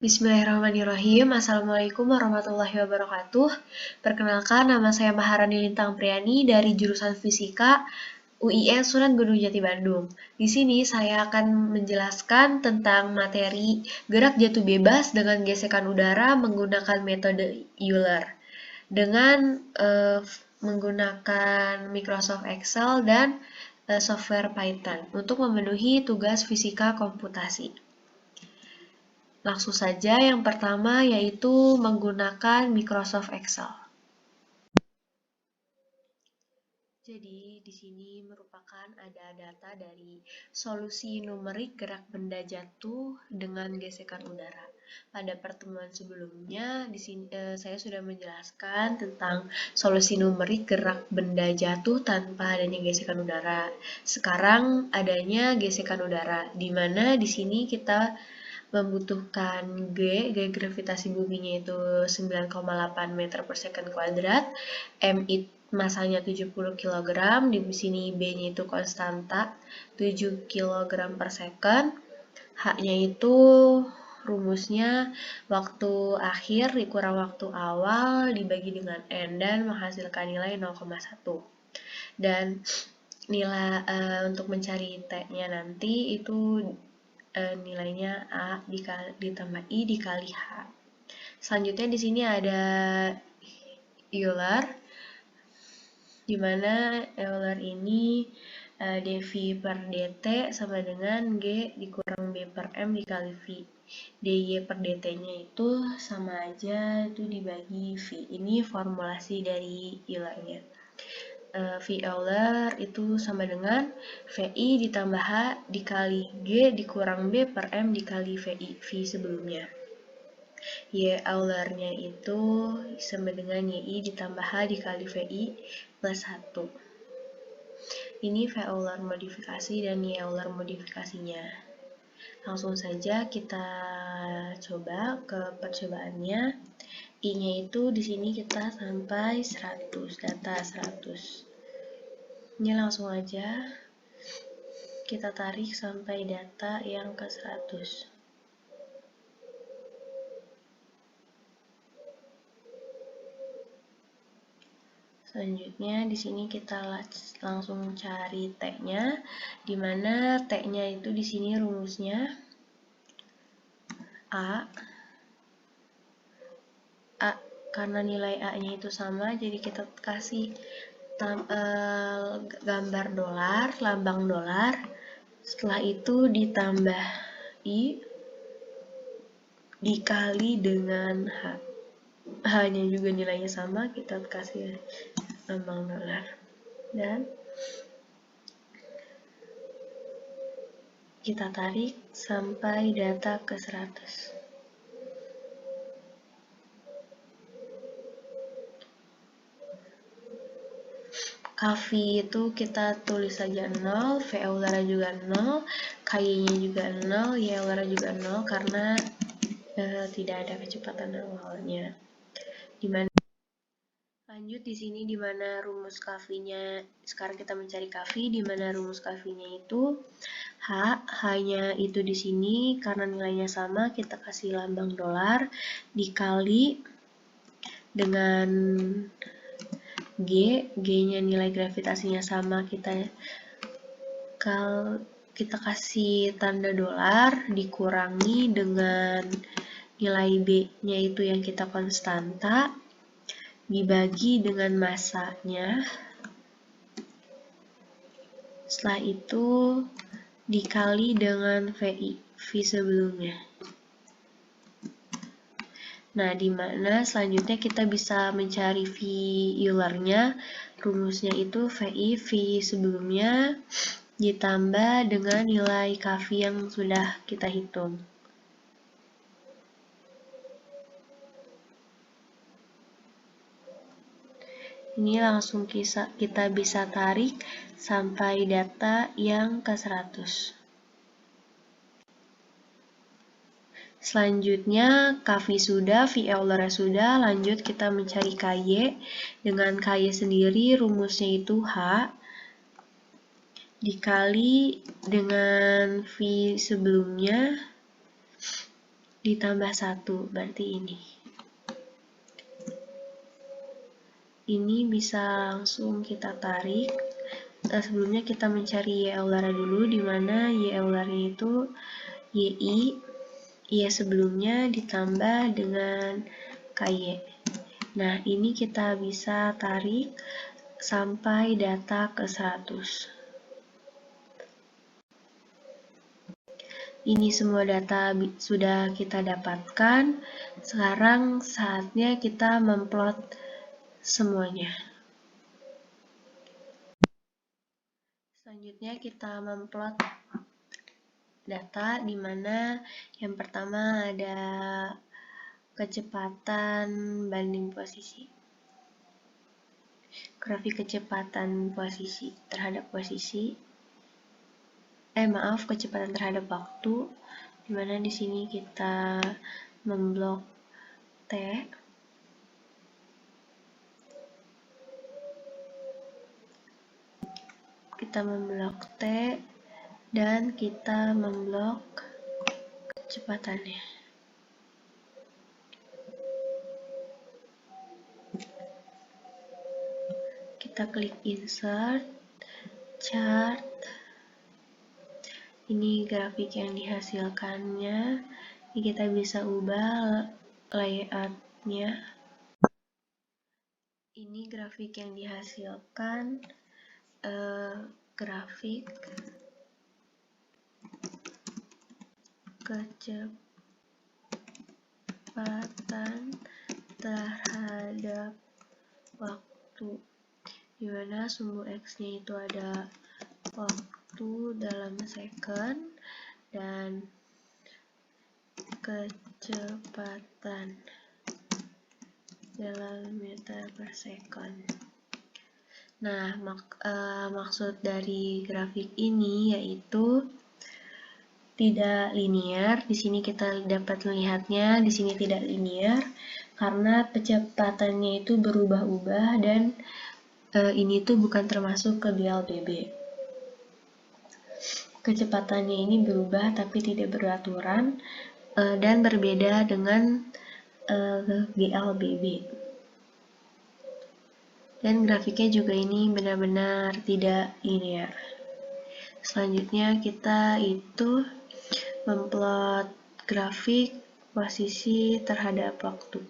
Bismillahirrahmanirrahim. Assalamualaikum warahmatullahi wabarakatuh. Perkenalkan, nama saya Maharani Lintang Priani dari jurusan Fisika UIN Sunan Gunung Jati Bandung. Di sini saya akan menjelaskan tentang materi gerak jatuh bebas dengan gesekan udara menggunakan metode Euler dengan menggunakan Microsoft Excel dan software Python untuk memenuhi tugas fisika komputasi. Langsung saja yang pertama yaitu menggunakan Microsoft Excel. Jadi di sini merupakan ada data dari solusi numerik gerak benda jatuh dengan gesekan udara. Pada pertemuan sebelumnya di sini saya sudah menjelaskan tentang solusi numerik gerak benda jatuh tanpa adanya gesekan udara. Sekarang adanya gesekan udara, di mana di sini kita membutuhkan G gravitasi buminya itu 9,8 meter per second kuadrat, M itu masanya 70 kg, di sini B-nya itu konstanta 7 kg per second, H-nya itu rumusnya waktu akhir dikurang waktu awal dibagi dengan N dan menghasilkan nilai 0,1. Dan nilai untuk mencari T-nya nanti itu nilainya A ditambah I dikali H. Selanjutnya di sini ada Euler, di mana Euler ini dV per dt sama dengan G dikurang B per M dikali V. dy per dt-nya itu sama aja, itu dibagi V. Ini formulasi dari Euler-nya. V Euler itu sama dengan VI ditambah H dikali G dikurang B per M dikali VI, V sebelumnya. Y Euler-nya itu sama dengan YI ditambah H dikali VI plus 1. Ini V Euler modifikasi dan Y Euler modifikasinya. Langsung saja kita coba ke percobaannya. I-nya itu di sini kita sampai 100, data 100. Ini langsung aja kita tarik sampai data yang ke 100. Selanjutnya di sini kita langsung cari T-nya, di mana T-nya itu di sini rumusnya A karena nilai A-nya itu sama, jadi kita kasih gambar dolar, lambang dolar. Setelah itu ditambah I dikali dengan H. H-nya juga nilainya sama, kita kasih lambang dolar. Dan kita tarik sampai data ke 100. KV itu kita tulis saja 0, V Euler juga 0, KY-nya juga 0, Y Euler juga 0 karena tidak ada kecepatan awalnya. Lanjut di sini di mana rumus KV-nya, sekarang kita mencari KV, di mana rumus KV-nya itu H-nya itu di sini karena nilainya sama, kita kasih lambang dolar dikali dengan G-nya nilai gravitasinya sama, kita kasih tanda dolar dikurangi dengan nilai B-nya itu yang kita konstanta dibagi dengan masanya. Setelah itu dikali dengan VI, V sebelumnya. Nah, di mana selanjutnya kita bisa mencari V Euler-nya. Rumusnya itu VI, V sebelumnya ditambah dengan nilai KV yang sudah kita hitung. Ini langsung kita bisa tarik sampai data yang ke 100. Selanjutnya KV sudah, V Euler sudah, lanjut kita mencari KY. Dengan KY sendiri rumusnya itu H dikali dengan V sebelumnya ditambah 1, berarti ini. Ini bisa langsung kita tarik. Sebelumnya kita mencari Y Euler dulu, di mana Y Euler-nya itu Y sebelumnya ditambah dengan KY. Nah, ini kita bisa tarik sampai data ke 100. Ini semua data sudah kita dapatkan. Sekarang saatnya kita memplot semuanya. Selanjutnya kita memplot data, di mana yang pertama ada kecepatan banding posisi. Grafik kecepatan posisi terhadap posisi. Kecepatan terhadap waktu, di mana di sini kita memblok T. Kita memblok T dan kita memblok kecepatannya. Kita klik insert, chart. Ini grafik yang dihasilkannya. Ini kita bisa ubah layout-nya. Ini grafik yang dihasilkan. Grafik kecepatan terhadap waktu, di mana sumbu X-nya itu ada waktu dalam second dan kecepatan dalam meter per second. Nah, maksud dari grafik ini yaitu tidak linear. Di sini kita dapat melihatnya, di sini tidak linear karena kecepatannya itu berubah-ubah dan ini tuh bukan termasuk ke BLBB. Kecepatannya ini berubah tapi tidak beraturan dan berbeda dengan GLBB. Dan grafiknya juga ini benar-benar tidak linear. Selanjutnya kita itu memplot grafik posisi terhadap waktu.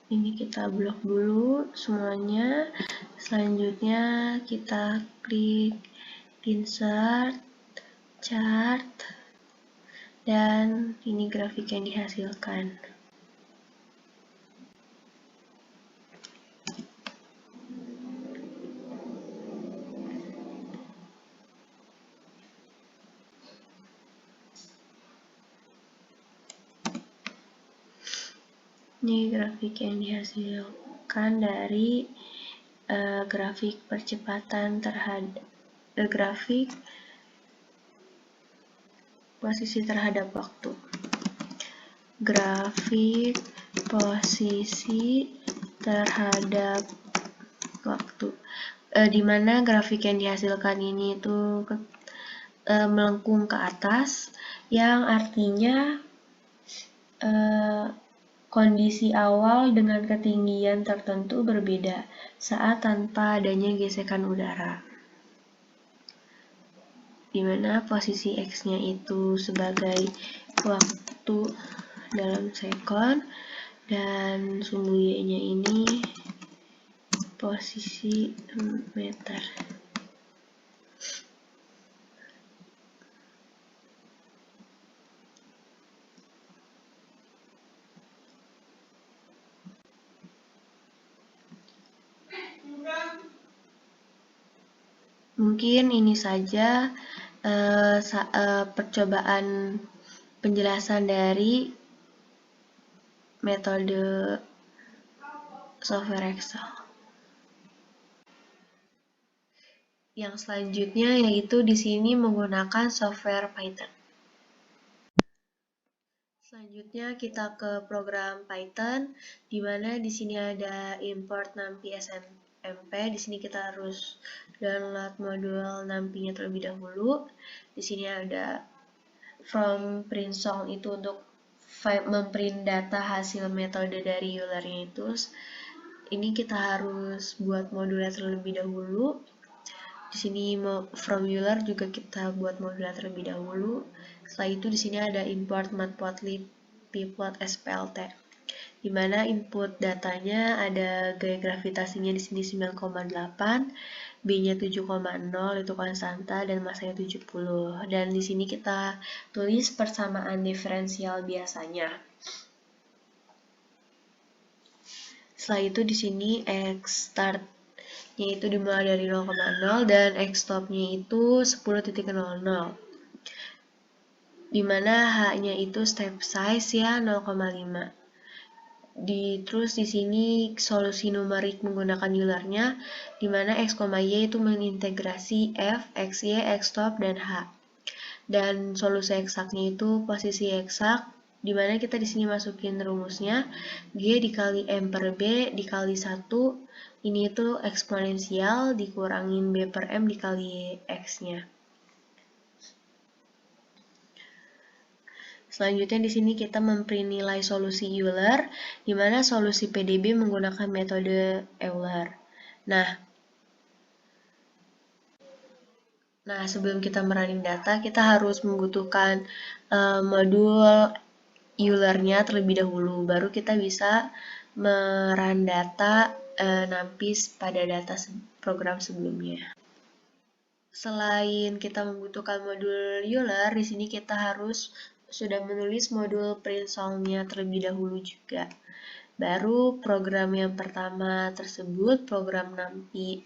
Ini kita blok dulu semuanya. Selanjutnya kita klik insert, chart, dan ini grafik yang dihasilkan. Ini grafik yang dihasilkan dari grafik percepatan terhadap grafik posisi terhadap waktu. Grafik posisi terhadap waktu, di mana grafik yang dihasilkan ini itu melengkung ke atas, yang artinya kondisi awal dengan ketinggian tertentu berbeda saat tanpa adanya gesekan udara, di mana posisi X-nya itu sebagai waktu dalam second dan sumbu Y-nya ini posisi meter. Mungkin ini saja percobaan penjelasan dari metode software Excel. Yang selanjutnya yaitu di sini menggunakan software Python. Selanjutnya kita ke program Python, di mana di sini ada import NumPy SMP. Di sini kita harus download modul NumPy-nya terlebih dahulu. Di sini ada from print song itu untuk memprint data hasil metode dari Euler-nya itu. Ini kita harus buat modulnya terlebih dahulu. Di sini from Euler juga kita buat modulnya terlebih dahulu. Setelah itu di sini ada import matplotlib pyplot-splt, di mana input datanya ada gaya gravitasinya di sini 9,8, B-nya 7,0 itu konstanta dan masanya 70. Dan di sini kita tulis persamaan diferensial biasanya. Setelah itu di sini x start-nya itu dimulai dari 0,0 dan x stop-nya itu 10.00. Dimana H-nya itu step size ya 0,5. Terus di sini solusi numerik menggunakan Euler-nya, di mana x, y itu mengintegrasi f, x, y, x stop, dan h. Dan solusi eksaknya itu posisi eksak, di mana kita di sini masukin rumusnya g dikali m per b dikali 1, ini itu eksponensial dikurangin b per m dikali x-nya. Selanjutnya di sini kita memprint nilai solusi Euler, di mana solusi PDB menggunakan metode Euler. Nah, sebelum kita merunning data, kita harus membutuhkan modul Euler-nya terlebih dahulu. Baru kita bisa merun data NumPy pada data program sebelumnya. Selain kita membutuhkan modul Euler, di sini kita harus sudah menulis modul print song-nya terlebih dahulu juga. Baru program yang pertama tersebut, program NumPy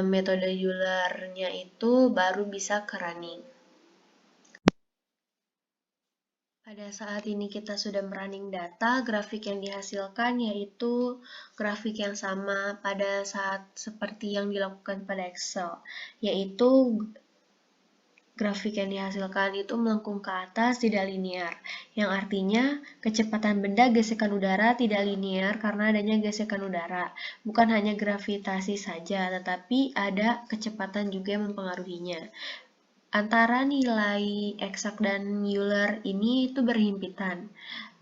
metode Euler-nya itu baru bisa ke running. Pada saat ini kita sudah merunning data, grafik yang dihasilkan yaitu grafik yang sama pada saat seperti yang dilakukan pada Excel, yaitu grafik yang dihasilkan itu melengkung ke atas tidak linear, yang artinya kecepatan benda gesekan udara tidak linear karena adanya gesekan udara. Bukan hanya gravitasi saja, tetapi ada kecepatan juga yang mempengaruhinya. Antara nilai eksak dan Euler ini itu berhimpitan.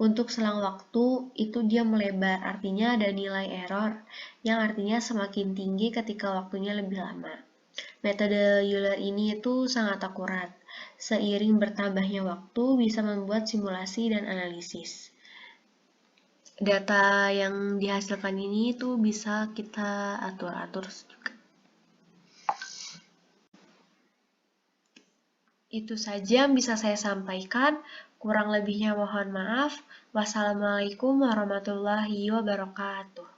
Untuk selang waktu itu dia melebar, artinya ada nilai error, yang artinya semakin tinggi ketika waktunya lebih lama. Metode Euler ini itu sangat akurat. Seiring bertambahnya waktu bisa membuat simulasi dan analisis. Data yang dihasilkan ini itu bisa kita atur-atur juga. Itu saja yang bisa saya sampaikan. Kurang lebihnya mohon maaf. Wassalamualaikum warahmatullahi wabarakatuh.